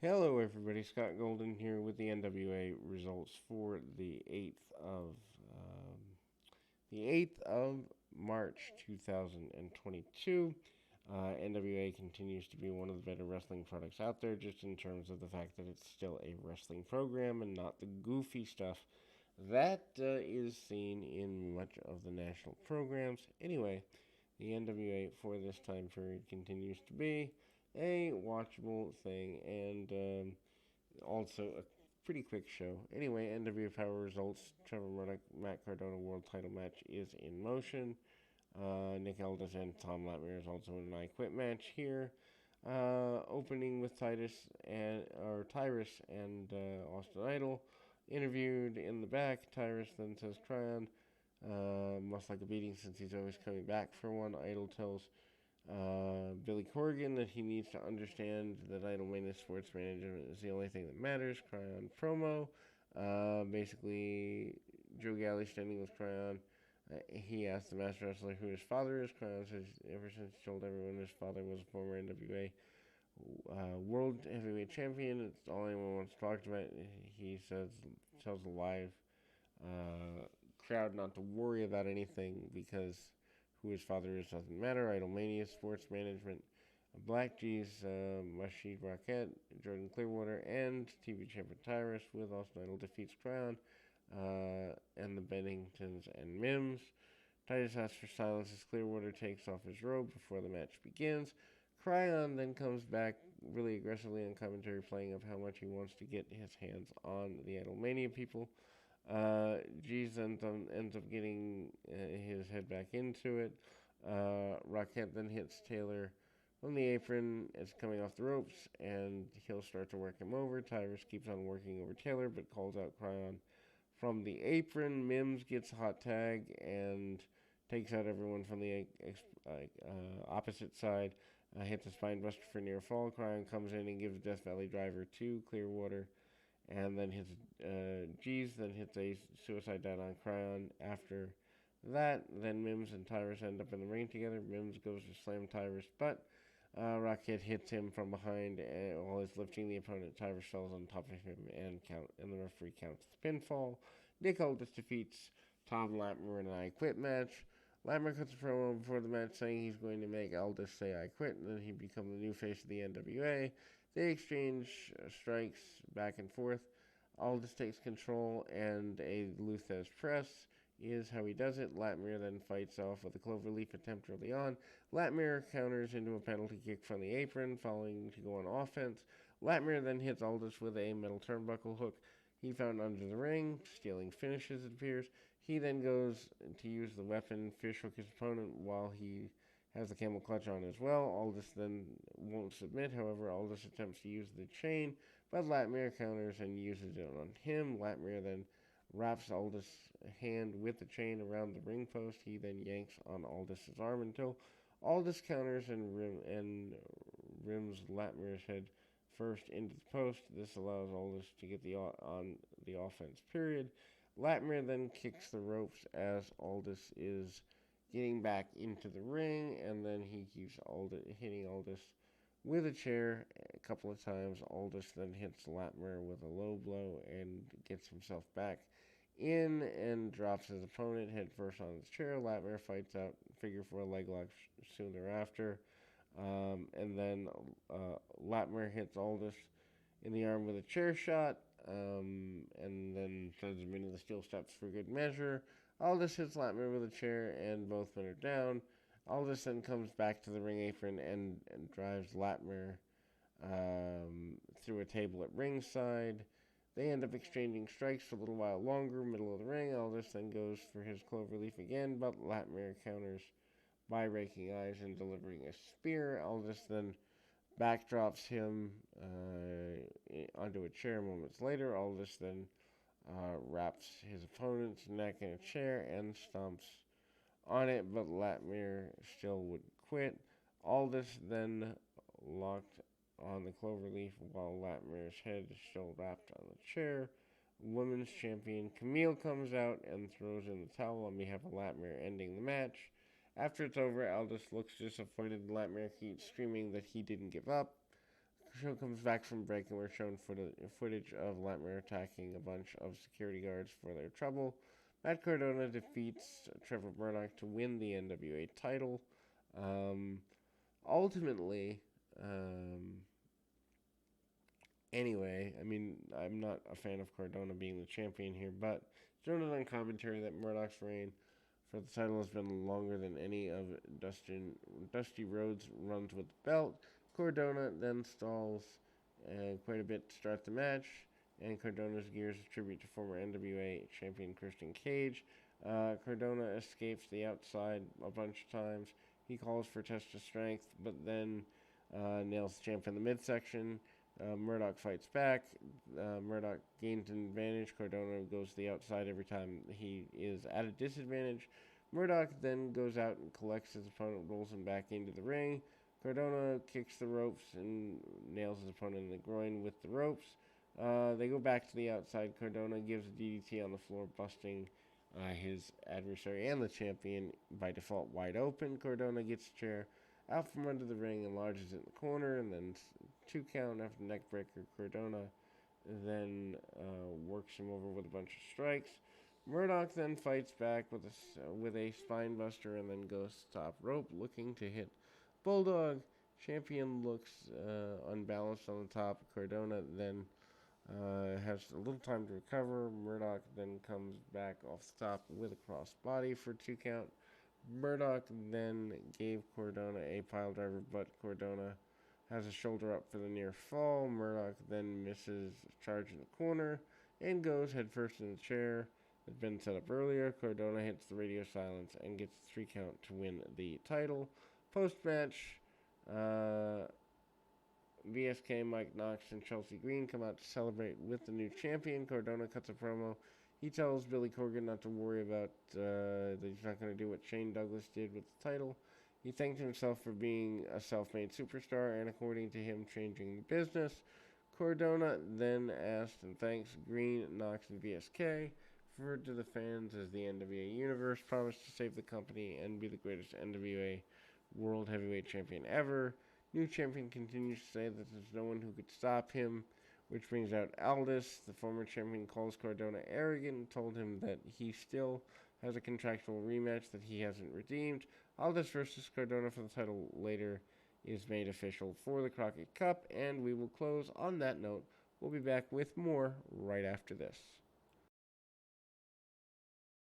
Hello, everybody. Scott Golden here with the NWA results for um, the 8th of March 2022. NWA continues to be one of the better wrestling products out there, just in terms of the fact that it's still a wrestling program and not the goofy stuff that is seen in much of the national programs. Anyway, the NWA for this time period continues to be a watchable thing and also a pretty quick show. Anyway, NWA Power results. Trevor Murdoch, Matt Cardona world title match is in motion. Nick Aldis and Tom Latimer is also in an I Quit match here. Opening with Tyrus and Austin Idol. Interviewed in the back, Tyrus then says Cryon must like a beating since he's always coming back for one. Idol tells Billy Corgan that he needs to understand that Idolmania sports management is the only thing that matters. Cryon promo. Basically, Joe Galley standing with Cryon. He asked the master wrestler who his father is. Cryon says ever since he told everyone his father was a former NWA world heavyweight champion, it's all anyone wants to talk about. He tells the live crowd not to worry about anything because who his father is doesn't matter. Idolmania, sports management, Black G's, Rashid Rocket, Jordan Clearwater, and TV champion Tyrus with Austin Idol defeats Crown, and the Benningtons and Mims. Titus asks for silence as Clearwater takes off his robe before the match begins. Cryon then comes back really aggressively on commentary, playing up how much he wants to get his hands on the Idolmania people. G's ends up getting his head back into it. Rocket then hits Taylor from the apron as coming off the ropes, and he'll start to work him over. Tyrus keeps on working over Taylor, but calls out Cryon from the apron. Mims gets a hot tag and takes out everyone from the opposite side. Hits a spine buster for near fall. Cryon comes in and gives Death Valley Driver to Clearwater, and then hits G's, then hits a suicide dive on Cryon. After that, then Mims and Tyrus end up in the ring together. Mims goes to slam Tyrus, but Rocket hits him from behind while he's lifting the opponent. Tyrus falls on top of him and the referee counts the pinfall. Nick Aldis defeats Tom Latimer in an I Quit match. Latimer cuts a promo before the match saying he's going to make Aldis say I quit, and then he becomes the new face of the NWA. They exchange strikes back and forth. Aldis takes control, and a Lou Thesz press is how he does it. Latimer then fights off with a cloverleaf attempt early on. Latimer counters into a penalty kick from the apron, following to go on offense. Latimer then hits Aldis with a metal turnbuckle hook he found under the ring, stealing finishes, it appears. He then goes to use the weapon, fish hook his opponent while he has the camel clutch on as well. Aldis then won't submit. However, Aldis attempts to use the chain, but Latimer counters and uses it on him. Latimer then wraps Aldis' hand with the chain around the ring post. He then yanks on Aldis' arm until Aldis counters and rims Latimer's head first into the post. This allows Aldis to get on the offense period. Latimer then kicks the ropes as Aldis is getting back into the ring, and then he keeps hitting Aldis with a chair a couple of times. Aldis then hits Latimer with a low blow and gets himself back in and drops his opponent head first on his chair. Latimer fights out figure four leg lock soon thereafter. And then Latimer hits Aldis in the arm with a chair shot, and then throws him into the steel steps for good measure. Aldis hits Latimer with a chair, and both men are down. Aldis then comes back to the ring apron and drives Latimer through a table at ringside. They end up exchanging strikes for a little while longer, middle of the ring. Aldis then goes for his cloverleaf again, but Latimer counters by raking eyes and delivering a spear. Aldis then backdrops him onto a chair moments later. Aldis then wraps his opponent's neck in a chair and stomps on it, but Latimer still wouldn't quit. Aldis then locked on the cloverleaf while Latimer's head is still wrapped on the chair. Women's champion Camille comes out and throws in the towel on behalf of Latimer, ending the match. After it's over, Aldis looks disappointed. Latimer keeps screaming that he didn't give up. show comes back from break, and we're shown footage of Latimer attacking a bunch of security guards for their trouble. Matt Cardona defeats Trevor Murdoch to win the NWA title. Ultimately, anyway, I mean, I'm not a fan of Cardona being the champion here, but it's noted on commentary that Murdoch's reign for the title has been longer than any of Dusty Rhodes' runs with the belt. Cardona then stalls quite a bit to start the match, and Cardona's gears a tribute to former NWA champion Christian Cage. Cardona escapes the outside a bunch of times. He calls for test of strength, but then nails the champ in the midsection. Murdoch fights back. Murdoch gains an advantage. Cardona goes to the outside every time he is at a disadvantage. Murdoch then goes out and collects his opponent, rolls him back into the ring. Cardona kicks the ropes and nails his opponent in the groin with the ropes. They go back to the outside. Cardona gives a DDT on the floor, busting his adversary and the champion by default wide open. Cardona gets a chair out from under the ring and lodges it in the corner, and then 2 count after the neck breaker. Cardona then works him over with a bunch of strikes. Murdoch then fights back with a spine buster and then goes top rope, looking to hit Bulldog. Champion looks unbalanced on the top. Cardona then has a little time to recover. Murdoch then comes back off the top with a cross body for 2 count. Murdoch then gave Cardona a pile driver, but Cardona has a shoulder up for the near fall. Murdoch then misses a charge in the corner and goes headfirst in the chair that had been set up earlier. Cardona hits the radio silence and gets a 3 count to win the title. Post-match, VSK, Mike Knox, and Chelsea Green come out to celebrate with the new champion. Cardona cuts a promo. He tells Billy Corgan not to worry about that he's not going to do what Shane Douglas did with the title. He thanked himself for being a self-made superstar and, according to him, changing the business. Cardona then asked and thanks Green, Knox, and VSK, referred to the fans as the NWA Universe, promised to save the company and be the greatest NWA World Heavyweight Champion ever. New champion continues to say that there's no one who could stop him, which brings out Aldis. The former champion calls Cardona arrogant and told him that he still has a contractual rematch that he hasn't redeemed. Aldis versus Cardona for the title later is made official for the Crockett Cup, and we will close on that note. We'll be back with more right after this.